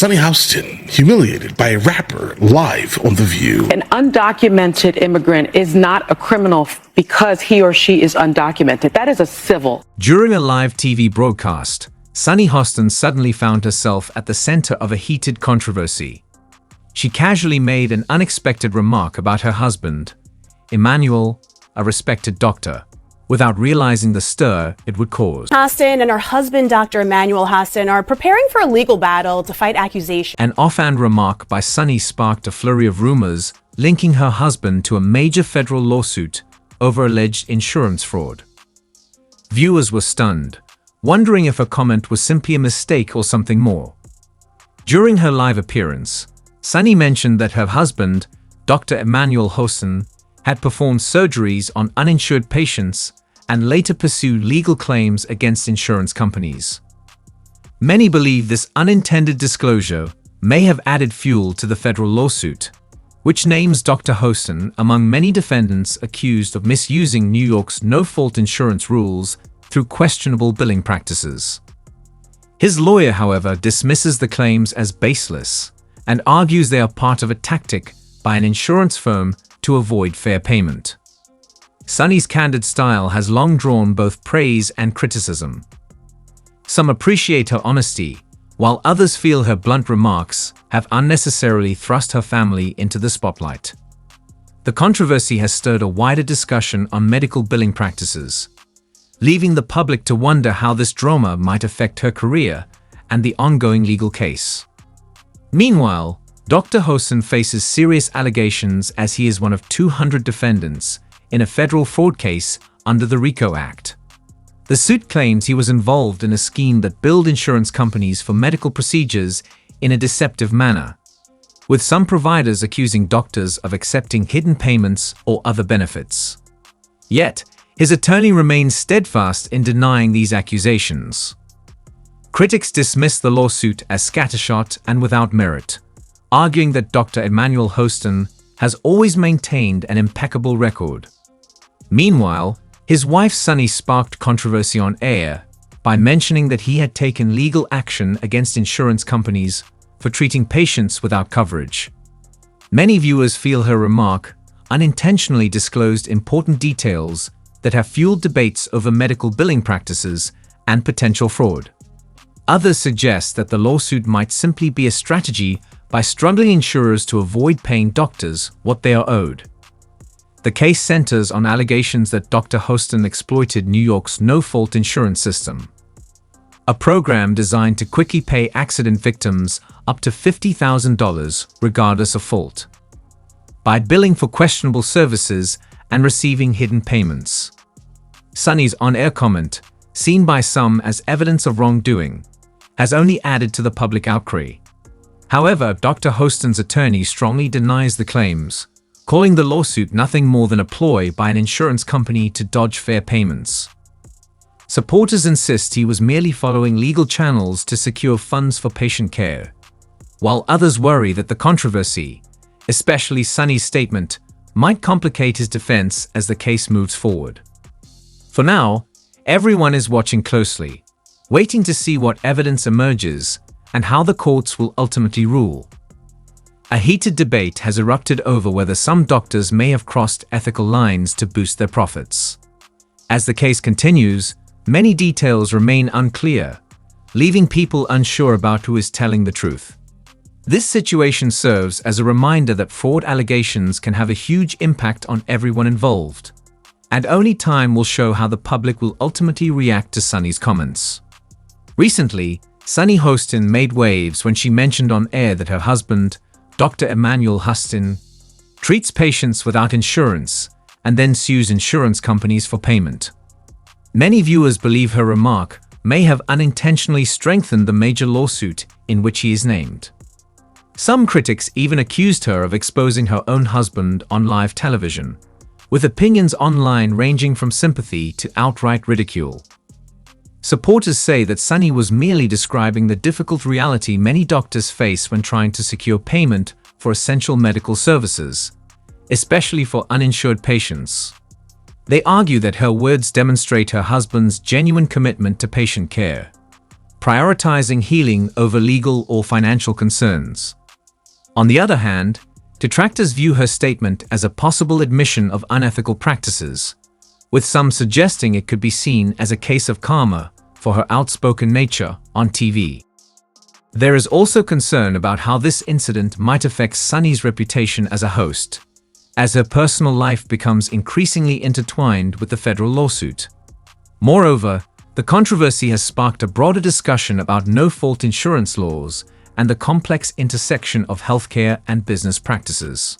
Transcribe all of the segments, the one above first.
Sunny Hostin humiliated by a rapper live on The View. An undocumented immigrant is not a criminal because he or she is undocumented. That is a civil. During a live TV broadcast, Sunny Hostin suddenly found herself at the center of a heated controversy. She casually made an unexpected remark about her husband, Emmanuel, a respected doctor, without realizing the stir it would cause. Hostin and her husband, Dr. Emmanuel Hostin, are preparing for a legal battle to fight accusations. An offhand remark by Sunny sparked a flurry of rumors linking her husband to a major federal lawsuit over alleged insurance fraud. Viewers were stunned, wondering if her comment was simply a mistake or something more. During her live appearance, Sunny mentioned that her husband, Dr. Emmanuel Hostin, had performed surgeries on uninsured patients and later pursued legal claims against insurance companies. Many believe this unintended disclosure may have added fuel to the federal lawsuit, which names Dr. Hostin among many defendants accused of misusing New York's no-fault insurance rules through questionable billing practices. His lawyer, however, dismisses the claims as baseless and argues they are part of a tactic by an insurance firm to avoid fair payment. Sunny's candid style has long drawn both praise and criticism. Some appreciate her honesty, while others feel her blunt remarks have unnecessarily thrust her family into the spotlight. The controversy has stirred a wider discussion on medical billing practices, leaving the public to wonder how this drama might affect her career and the ongoing legal case. Meanwhile, Dr. Hostin faces serious allegations as he is one of 200 defendants in a federal fraud case under the RICO Act. The suit claims he was involved in a scheme that billed insurance companies for medical procedures in a deceptive manner, with some providers accusing doctors of accepting hidden payments or other benefits. Yet, his attorney remains steadfast in denying these accusations. Critics dismiss the lawsuit as scattershot and without merit, arguing that Dr. Emmanuel Hostin has always maintained an impeccable record. Meanwhile, his wife Sunny sparked controversy on air by mentioning that he had taken legal action against insurance companies for treating patients without coverage. Many viewers feel her remark unintentionally disclosed important details that have fueled debates over medical billing practices and potential fraud. Others suggest that the lawsuit might simply be a strategy by struggling insurers to avoid paying doctors what they are owed. The case centers on allegations that Dr. Hostin exploited New York's no-fault insurance system, a program designed to quickly pay accident victims up to $50,000 regardless of fault, by billing for questionable services and receiving hidden payments. Sunny's on-air comment, seen by some as evidence of wrongdoing, has only added to the public outcry. However, Dr. Hostin's attorney strongly denies the claims, calling the lawsuit nothing more than a ploy by an insurance company to dodge fair payments. Supporters insist he was merely following legal channels to secure funds for patient care, while others worry that the controversy, especially Sunny's statement, might complicate his defense as the case moves forward. For now, everyone is watching closely, waiting to see what evidence emerges and how the courts will ultimately rule. A heated debate has erupted over whether some doctors may have crossed ethical lines to boost their profits. As the case continues, many details remain unclear, leaving people unsure about who is telling the truth. This situation serves as a reminder that fraud allegations can have a huge impact on everyone involved, and only time will show how the public will ultimately react to Sunny's comments. Recently, Sunny Hostin made waves when she mentioned on air that her husband, Dr. Emmanuel Hostin, treats patients without insurance and then sues insurance companies for payment. Many viewers believe her remark may have unintentionally strengthened the major lawsuit in which he is named. Some critics even accused her of exposing her own husband on live television, with opinions online ranging from sympathy to outright ridicule. Supporters say that Sunny was merely describing the difficult reality many doctors face when trying to secure payment for essential medical services, especially for uninsured patients. They argue that her words demonstrate her husband's genuine commitment to patient care, prioritizing healing over legal or financial concerns. On the other hand, detractors view her statement as a possible admission of unethical practices, with some suggesting it could be seen as a case of karma for her outspoken nature on TV. There is also concern about how this incident might affect Sunny's reputation as a host, as her personal life becomes increasingly intertwined with the federal lawsuit. Moreover, the controversy has sparked a broader discussion about no-fault insurance laws and the complex intersection of healthcare and business practices.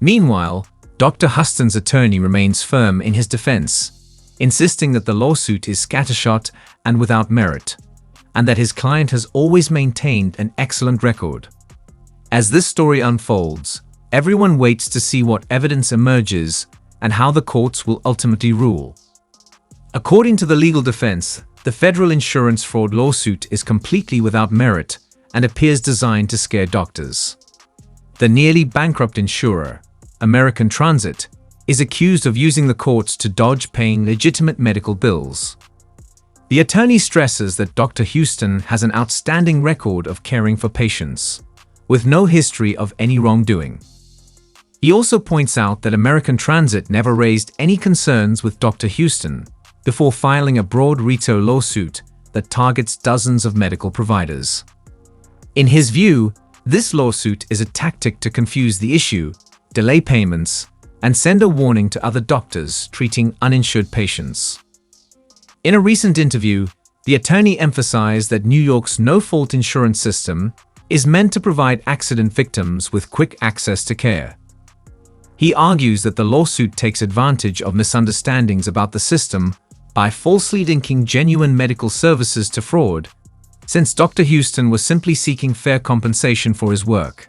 Meanwhile, Dr. Hostin's attorney remains firm in his defense, insisting that the lawsuit is scattershot and without merit, and that his client has always maintained an excellent record. As this story unfolds, everyone waits to see what evidence emerges and how the courts will ultimately rule. According to the legal defense, the federal insurance fraud lawsuit is completely without merit and appears designed to scare doctors. The nearly bankrupt insurer, American Transit, is accused of using the courts to dodge paying legitimate medical bills. The attorney stresses that Dr. Hostin has an outstanding record of caring for patients, with no history of any wrongdoing. He also points out that American Transit never raised any concerns with Dr. Hostin before filing a broad retail lawsuit that targets dozens of medical providers. In his view, this lawsuit is a tactic to confuse the issue, delay payments, and send a warning to other doctors treating uninsured patients. In a recent interview, the attorney emphasized that New York's no-fault insurance system is meant to provide accident victims with quick access to care. He argues that the lawsuit takes advantage of misunderstandings about the system by falsely linking genuine medical services to fraud, since Dr. Hostin was simply seeking fair compensation for his work.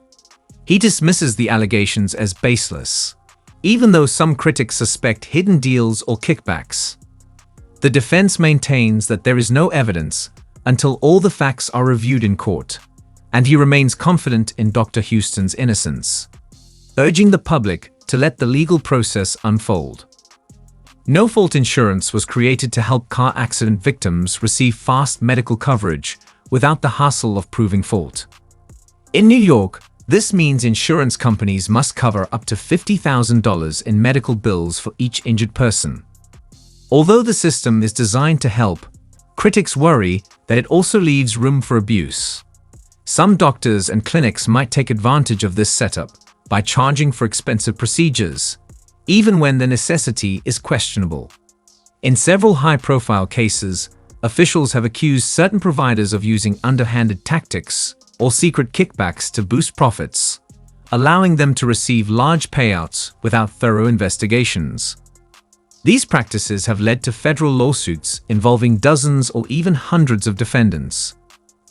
He dismisses the allegations as baseless, even though some critics suspect hidden deals or kickbacks. The defense maintains that there is no evidence until all the facts are reviewed in court, and he remains confident in Dr. Hostin's innocence, urging the public to let the legal process unfold. No-fault insurance was created to help car accident victims receive fast medical coverage without the hassle of proving fault. In New York, this means insurance companies must cover up to $50,000 in medical bills for each injured person. Although the system is designed to help, critics worry that it also leaves room for abuse. Some doctors and clinics might take advantage of this setup by charging for expensive procedures, even when the necessity is questionable. In several high-profile cases, officials have accused certain providers of using underhanded tactics or secret kickbacks to boost profits, allowing them to receive large payouts without thorough investigations. These practices have led to federal lawsuits involving dozens or even hundreds of defendants,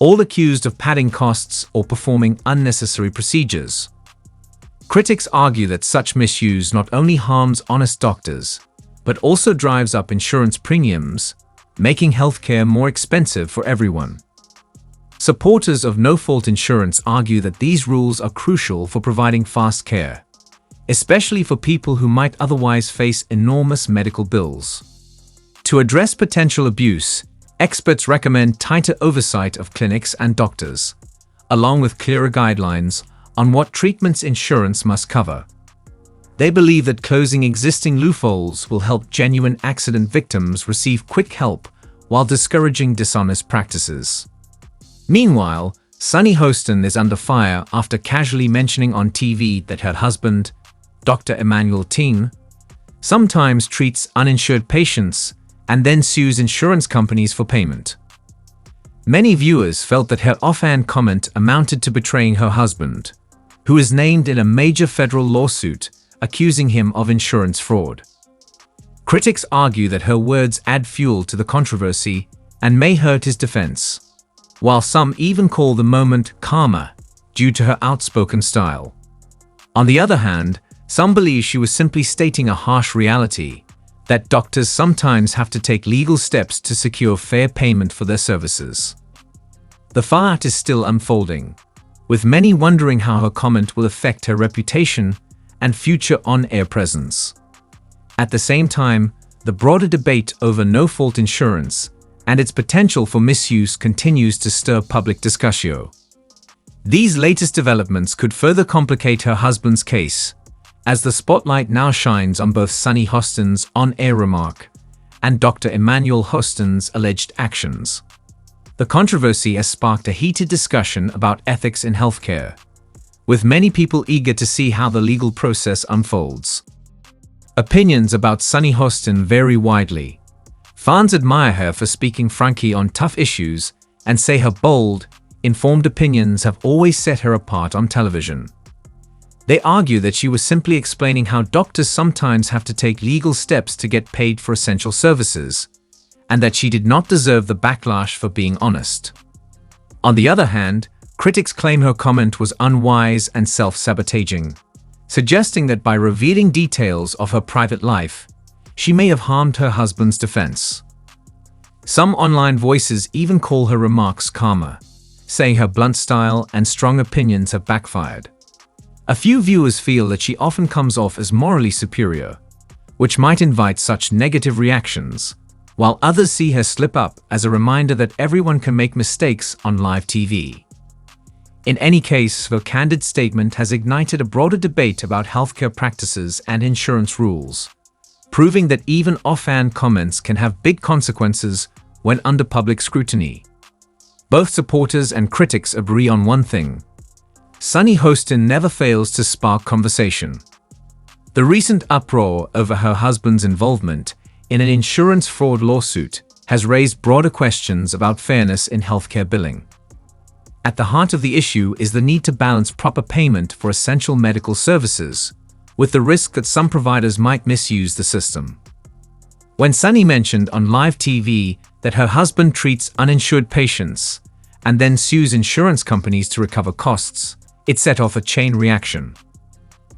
all accused of padding costs or performing unnecessary procedures. Critics argue that such misuse not only harms honest doctors, but also drives up insurance premiums, making healthcare more expensive for everyone. Supporters of no-fault insurance argue that these rules are crucial for providing fast care, especially for people who might otherwise face enormous medical bills. To address potential abuse, experts recommend tighter oversight of clinics and doctors, along with clearer guidelines on what treatments insurance must cover. They believe that closing existing loopholes will help genuine accident victims receive quick help while discouraging dishonest practices. Meanwhile, Sunny Hostin is under fire after casually mentioning on TV that her husband, Dr. Emmanuel Ting, sometimes treats uninsured patients and then sues insurance companies for payment. Many viewers felt that her offhand comment amounted to betraying her husband, who is named in a major federal lawsuit accusing him of insurance fraud. Critics argue that her words add fuel to the controversy and may hurt his defense, while some even call the moment karma due to her outspoken style. On the other hand, some believe she was simply stating a harsh reality, that doctors sometimes have to take legal steps to secure fair payment for their services. The fight is still unfolding, with many wondering how her comment will affect her reputation and future on-air presence. At the same time, the broader debate over no-fault insurance and its potential for misuse continues to stir public discussion. These latest developments could further complicate her husband's case, as the spotlight now shines on both Sunny Hostin's on-air remark and Dr. Emmanuel Hostin's alleged actions. The controversy has sparked a heated discussion about ethics in healthcare, with many people eager to see how the legal process unfolds. Opinions about Sunny Hostin vary widely. Fans admire her for speaking frankly on tough issues and say her bold, informed opinions have always set her apart on television. They argue that she was simply explaining how doctors sometimes have to take legal steps to get paid for essential services, and that she did not deserve the backlash for being honest. On the other hand, critics claim her comment was unwise and self-sabotaging, suggesting that by revealing details of her private life, she may have harmed her husband's defense. Some online voices even call her remarks karma, saying her blunt style and strong opinions have backfired. A few viewers feel that she often comes off as morally superior, which might invite such negative reactions, while others see her slip up as a reminder that everyone can make mistakes on live TV. In any case, her candid statement has ignited a broader debate about healthcare practices and insurance rules, proving that even offhand comments can have big consequences when under public scrutiny. Both supporters and critics agree on one thing: Sunny Hostin never fails to spark conversation. The recent uproar over her husband's involvement in an insurance fraud lawsuit has raised broader questions about fairness in healthcare billing. At the heart of the issue is the need to balance proper payment for essential medical services with the risk that some providers might misuse the system. When Sunny mentioned on live TV that her husband treats uninsured patients and then sues insurance companies to recover costs, it set off a chain reaction.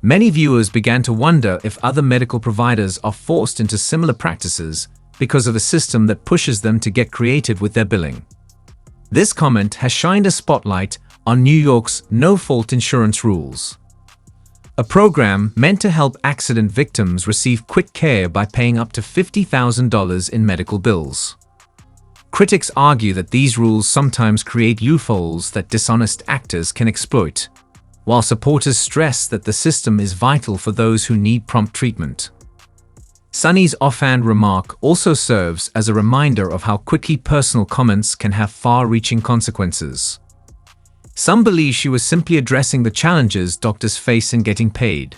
Many viewers began to wonder if other medical providers are forced into similar practices because of a system that pushes them to get creative with their billing. This comment has shined a spotlight on New York's no-fault insurance rules, a program meant to help accident victims receive quick care by paying up to $50,000 in medical bills. Critics argue that these rules sometimes create loopholes that dishonest actors can exploit, while supporters stress that the system is vital for those who need prompt treatment. Sunny's offhand remark also serves as a reminder of how quickly personal comments can have far-reaching consequences. Some believe she was simply addressing the challenges doctors face in getting paid,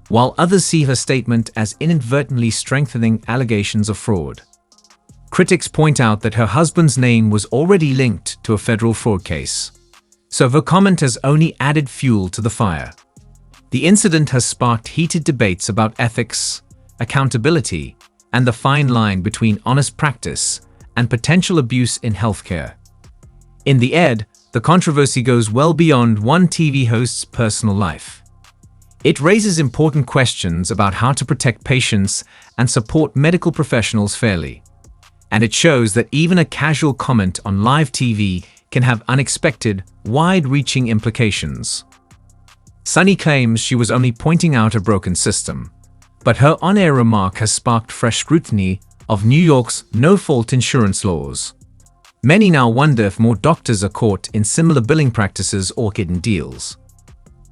while others see her statement as inadvertently strengthening allegations of fraud. Critics point out that her husband's name was already linked to a federal fraud case, so her comment has only added fuel to the fire. The incident has sparked heated debates about ethics, accountability, and the fine line between honest practice and potential abuse in healthcare. In the end, the controversy goes well beyond one TV host's personal life. It raises important questions about how to protect patients and support medical professionals fairly. And it shows that even a casual comment on live TV can have unexpected, wide-reaching implications. Sunny claims she was only pointing out a broken system, but her on-air remark has sparked fresh scrutiny of New York's no-fault insurance laws. Many now wonder if more doctors are caught in similar billing practices or hidden deals.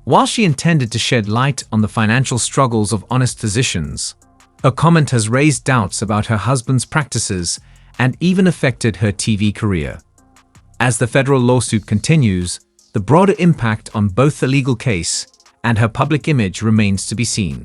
While she intended to shed light on the financial struggles of honest physicians, her comment has raised doubts about her husband's practices and even affected her TV career. As the federal lawsuit continues, the broader impact on both the legal case and her public image remains to be seen.